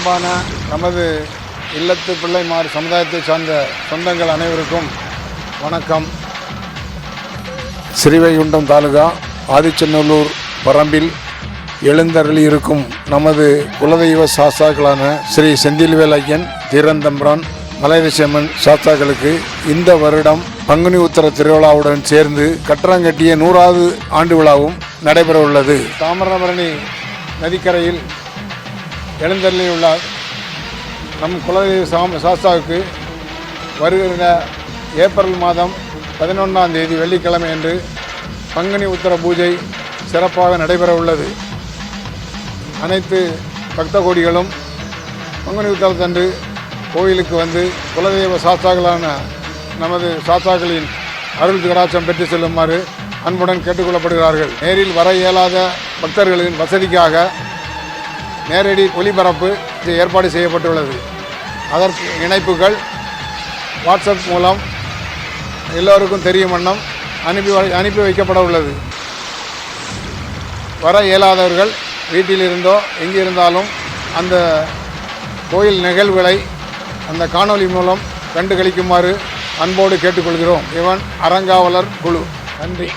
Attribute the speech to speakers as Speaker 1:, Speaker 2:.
Speaker 1: அன்பான நமது இல்லத்து பிள்ளைமார் சமுதாயத்தை சார்ந்த சொந்தங்கள் அனைவருக்கும் வணக்கம். ஸ்ரீவைகுண்டம் தாலுகா ஆதிச்சநல்லூர் பரம்பில் எழுந்தருளி இருக்கும் நமது குலதெய்வ சாஸ்தாக்களான ஸ்ரீ செந்தில்வேல் ஐயன், தீரந்தம்பிரான், மலையரசியம்மன் சாஸ்தாக்களுக்கு இந்த வருடம் பங்குனி உத்தர திருவிழாவுடன் சேர்ந்து கட்டடங்கட்டிய 100வது ஆண்டு விழாவும் நடைபெற உள்ளது. தாமிரபரணி நதிக்கரையில் எழுந்தருளியுள்ள நம் குலதெய்வ சாஸ்தாவுக்கு வருகிற ஏப்ரல் மாதம் 11ஆம் தேதி வெள்ளிக்கிழமை அன்று பங்குனி உத்தர பூஜை சிறப்பாக நடைபெற உள்ளது. அனைத்து பக்த கோடிகளும் பங்குனி உத்தரத்தன்று கோயிலுக்கு வந்து குலதெய்வ சாஸ்தாக்களான நமது சாஸ்தாக்களின் அருள் கடாட்சம் பெற்று செல்லுமாறு அன்புடன் கேட்டுக்கொள்ளப்படுகிறார்கள். நேரில் வர இயலாத பக்தர்களின் வசதிக்காக நேரடி ஒளிபரப்பு ஏற்பாடு செய்யப்பட்டுள்ளது. அதற்கு இணைப்புகள் வாட்ஸ்அப் மூலம் எல்லோருக்கும் தெரியும் வண்ணம் அனுப்பி வைக்கப்பட உள்ளது. வர இயலாதவர்கள் வீட்டிலிருந்தோ எங்கிருந்தாலும் அந்த கோயில் நிகழ்வுகளை அந்த காணொளி மூலம் கண்டு களிக்குமாறு அன்போடு கேட்டுக்கொள்கிறோம். இவன் அறங்காவலர் குழு. நன்றி.